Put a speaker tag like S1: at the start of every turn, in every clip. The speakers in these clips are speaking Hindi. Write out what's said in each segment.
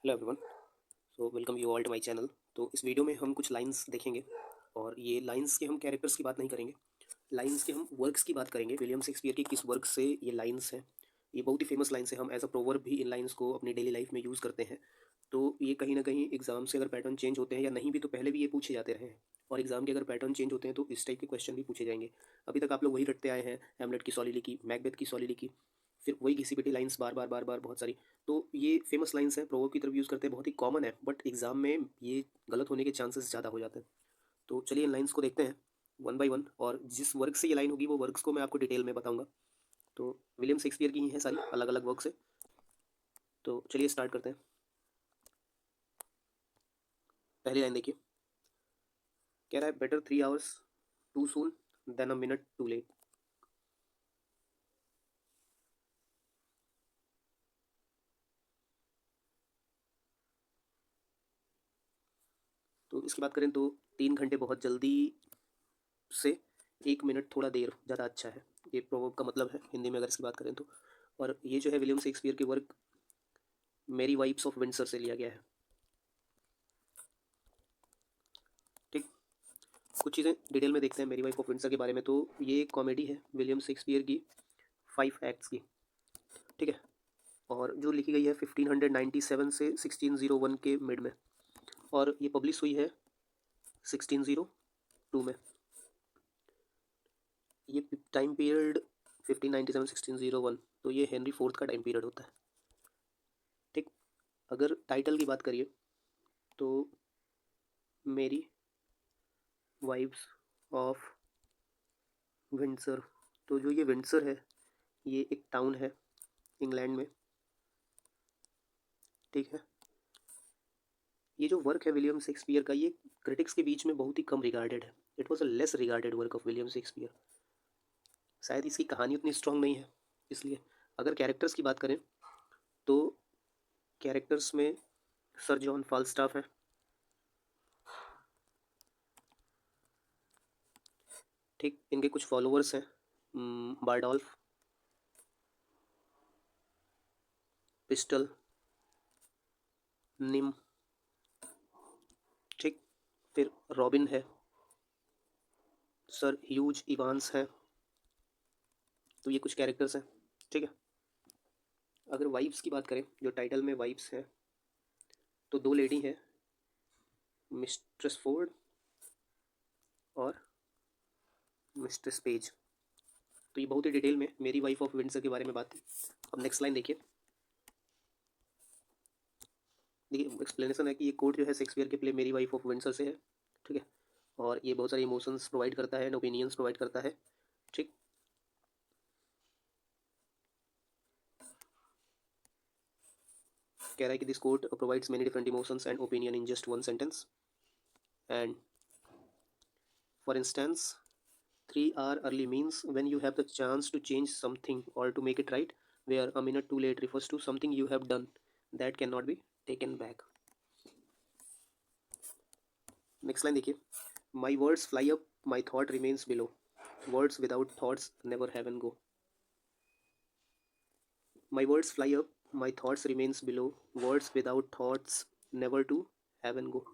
S1: Hello everyone. So welcome you all to my channel. तो इस वीडियो में हम कुछ लाइंस देखेंगे और ये लाइंस के हम कैरेक्टर्स की बात नहीं करेंगे, लाइंस के हम वर्क्स की बात करेंगे। विलियम शेक्सपियर की किस वर्क से ये लाइंस हैं। ये बहुत ही फेमस लाइंस है, हम एज अ प्रोवर्ब भी इन लाइंस को अपनी डेली लाइफ में यूज़ करते हैं। तो ये कहीं ना कहीं एग्जाम से अगर पैटर्न चेंज होते हैं या नहीं भी तो पहले भी ये पूछे जाते रहे हैं, और एग्जाम के अगर पैटर्न चेंज होते हैं तो इस टाइप के क्वेश्चन भी पूछे जाएंगे। अभी तक आप लोग वही रटते आए हैं, हैमलेट की सॉलिलिकी, मैकबेथ की सॉलिलिकी, फिर वही घिसी पिटी लाइंस बार बार बार बार बहुत सारी। तो ये फेमस लाइंस हैं, प्रोवर्ब की तरफ यूज़ करते हैं, बहुत ही कॉमन है, बट एग्जाम में ये गलत होने के चांसेस ज़्यादा हो जाते हैं। तो चलिए इन लाइंस को देखते हैं वन बाय वन, और जिस वर्क से ये लाइन होगी वो वर्क्स को मैं आपको डिटेल में बताऊंगा। तो विलियम शेक्सपियर की ही हैं सारी अलग अलग वर्क से। तो चलिए स्टार्ट करते हैं। पहली लाइन देखिए, कह रहा है better 3 hours too soon than a minute too late. तो इसकी बात करें तो 3 घंटे बहुत जल्दी से 1 मिनट थोड़ा देर ज़्यादा अच्छा है, ये प्रोवर्ब का मतलब है हिंदी में अगर इसकी बात करें तो। और ये जो है विलियम शेक्सपियर के वर्क मेरी वाइफ्स ऑफ विंडसर से लिया गया है। ठीक, कुछ चीज़ें डिटेल में देखते हैं मेरी वाइफ ऑफ विंडसर के बारे में। तो ये एक कॉमेडी है विलियम शेक्सपियर की 5 एक्ट्स की। ठीक है, और जो लिखी गई है 1597 से 1601 के मिड में, और ये पब्लिश हुई है 1602 में। ये टाइम पीरियड 1597 1601, तो ये हेनरी फोर्थ का टाइम पीरियड होता है। ठीक, अगर टाइटल की बात करिए तो मेरी वाइफ्स ऑफ विंडसर। तो जो ये विंडसर है ये एक टाउन है इंग्लैंड में। ठीक है, ये जो वर्क है विलियम शेक्सपियर का, ये क्रिटिक्स के बीच में बहुत ही कम रिगार्डेड है। It was a less regarded work of William Shakespeare. शायद इसकी कहानी उतनी स्ट्रांग नहीं है इसलिए। अगर कैरेक्टर्स की बात करें तो कैरेक्टर्स में सर जॉन फाल्स्टाफ हैं। ठीक, इनके कुछ फॉलोअर्स हैं, बारडोल्फ, पिस्टल, निम। ठीक, फिर रॉबिन है, सर ह्यूज इवांस है। तो ये कुछ कैरेक्टर्स हैं। ठीक है, अगर वाइफ्स की बात करें, जो टाइटल में वाइफ्स हैं, तो 2 लेडी हैं, मिस्ट्रेस फोर्ड और मिस्ट्रेस पेज। तो ये बहुत ही डिटेल में मेरी वाइफ ऑफ विंडसर के बारे में बात थी। अब नेक्स्ट लाइन देखिए। देखिए एक्सप्लेनेशन है कि ये कोट जो है शेक्सपियर के प्ले मेरी वाइफ ऑफ विंडसर से है। ठीक है, और ये बहुत सारे इमोशंस प्रोवाइड करता है एंड ओपिनियंस प्रोवाइड करता है। ठीक, कह रहा है कि this quote provides many different emotions and opinion in just one sentence. And for instance 3 hour early means when you have the chance to change something or to make it right, where a minute too late refers to something you have done that cannot be taken back. Next line देखिए, my words fly up my thought remains below, words without thoughts never heaven go. My words fly up my thoughts remains below, words without thoughts never to heaven go.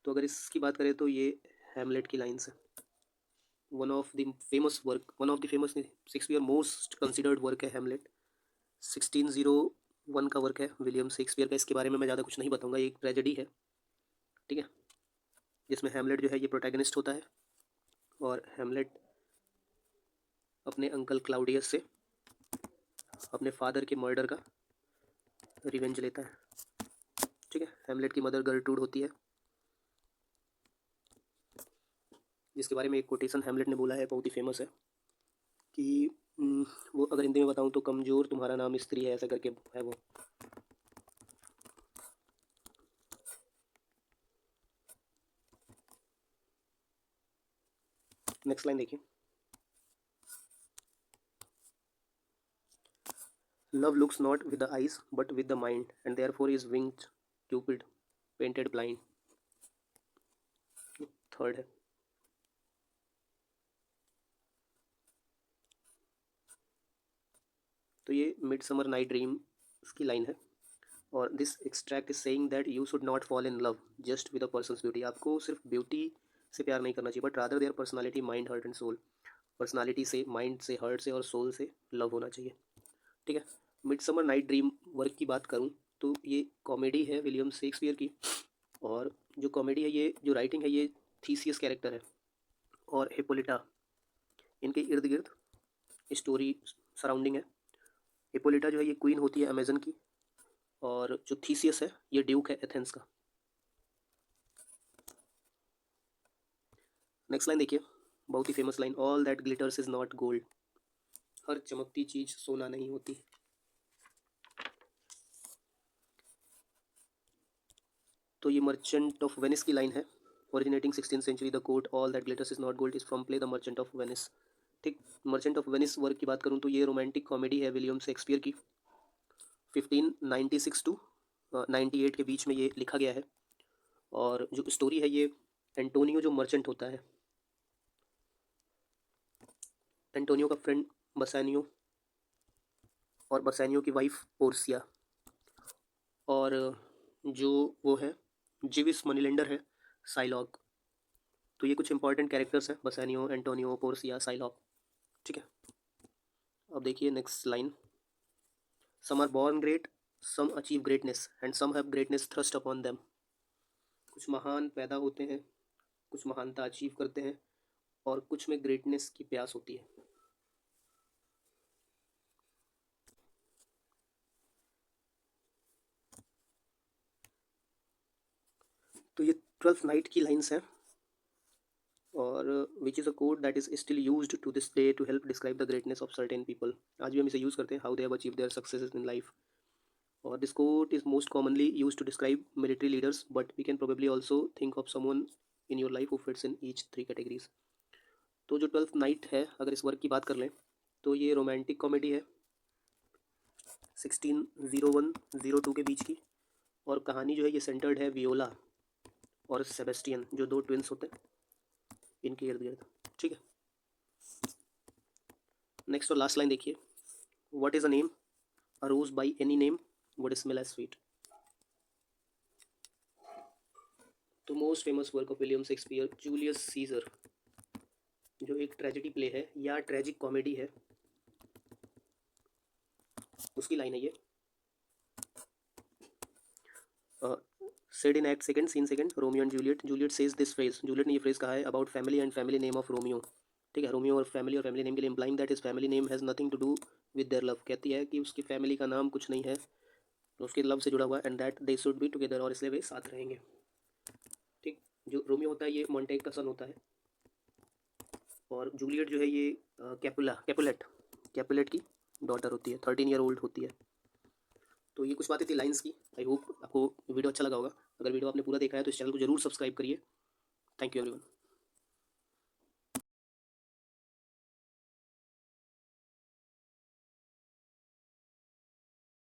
S1: तो अगर इसकी बात करें तो ये हैमलेट की लाइन्स है। One of the famous Shakespeare most considered work है हैमलेट। 1601 का वर्क है विलियम शेक्सपियर का। इसके बारे में मैं ज़्यादा कुछ नहीं बताऊंगा, ये एक ट्रेजेडी है। ठीक है, जिसमें हैमलेट जो है ये प्रोटैगनिस्ट होता है, और हैमलेट अपने अंकल क्लाउडियस से अपने फादर के मर्डर का रिवेंज लेता है। ठीक है, हैमलेट की मदर गर्टरूड होती है, जिसके बारे में एक कोटेशन हैमलेट ने बोला है, बहुत ही फेमस है कि वो अगर हिंदी में बताऊं तो कमज़ोर तुम्हारा नाम स्त्री है, ऐसा करके है वो। नेक्स्ट लाइन देखिए, love looks not with the eyes but with the mind and therefore is winged Cupid painted blind. Third है। तो ये मिड समर नाइट ड्रीम की लाइन है। और this extract is saying that you should not fall in love just with a person's beauty. आपको सिर्फ ब्यूटी से प्यार नहीं करना चाहिए, but rather their personality, mind, heart and soul. Personality से, माइंड से, हार्ट से और सोल से लव होना चाहिए। ठीक है। मिडसमर नाइट ड्रीम वर्क की बात करूँ तो ये कॉमेडी है विलियम शेक्सपियर की, और जो कॉमेडी है, ये जो राइटिंग है, ये थीसियस कैरेक्टर है और हिपोलिटा इनके इर्द गिर्द स्टोरी सराउंडिंग है। हिपोलिटा जो है ये क्वीन होती है अमेजन की, और जो थीसियस है ये ड्यूक है एथेंस का। नेक्स्ट लाइन देखिए, बहुत ही famous line, all that glitters is not gold. हर चमकती चीज सोना नहीं होती। तो ये मर्चेंट ऑफ वेनिस की लाइन है, originating 16th century. The quote all that glitters is not gold is from play the Merchant of Venice. ठीक। मर्चेंट ऑफ वेनिस वर्क की बात करूँ तो ये रोमांटिक कॉमेडी है विलियम शेक्सपियर की। 1596 टू 98 के बीच में ये लिखा गया है। और जो स्टोरी है, ये एंटोनियो जो मर्चेंट होता है, एंटोनियो का फ्रेंड बसानियो, और बसानियो की वाइफ पोर्सिया, और जो वो है जिविस मनीलेंडर है साइलॉग। तो ये कुछ इंपॉर्टेंट कैरेक्टर्स हैं, बसानियो, एंटोनियो, पोर्सिया, साइलॉग। ठीक है। अब देखिए next line, some are born great, some achieve greatness and some have greatness thrust upon them. कुछ महान पैदा होते हैं, कुछ महानता अचीव करते हैं, और कुछ में ग्रेटनेस की प्यास होती है। तो ये 12th नाइट की लाइन्स हैं, और which is a quote that is still used to this day to help describe the greatness of certain people. आज भी हम इसे यूज़ करते हैं, how they have achieve their success in life. और this quote is most commonly use to describe military leaders, but we can probably also think of someone in your life who fits in each three categories. तो जो 12th नाइट है, अगर इस वर्क की बात कर लें तो ये रोमांटिक कॉमेडी है 1601-02 के बीच की, और कहानी जो है ये सेंटर्ड है वियोला और सेबेस्टियन, जो दो ट्विंस होते हैं, इनके इर्द गिर्द। ठीक है। नेक्स्ट और लास्ट लाइन देखिए, what is a name, a rose by any name would smell as sweet. तो most famous work of William Shakespeare, Julius Caesar, जो एक ट्रेजेडी प्ले है या ट्रेजिक कॉमेडी है, उसकी लाइन है ये, said in act second, scene second, Romeo and Juliet. Juliet says this phrase, Juliet ने ये फ्रेज कहा है about family and family name of Romeo. ठीक है, रोमियो और फैमिली नेम के लिए, implying that his family name has nothing to do with their love. कहती है कि उसकी फैमिली का नाम कुछ नहीं है, तो उसके लव से जुड़ा हुआ, and that they should be together, और इसलिए वे साथ रहेंगे। ठीक। जो रोमियो होता है ये मॉन्टेग का सन होता है, और जूलियट जो है ये कैपुलेट की डॉटर होती है, 13 ईयर ओल्ड होती है। तो ये कुछ बातें थी लाइन्स की। आई होप आपको वीडियो अच्छा लगा होगा। अगर वीडियो आपने पूरा देखा है तो इस चैनल को जरूर सब्सक्राइब करिए। Thank you everyone.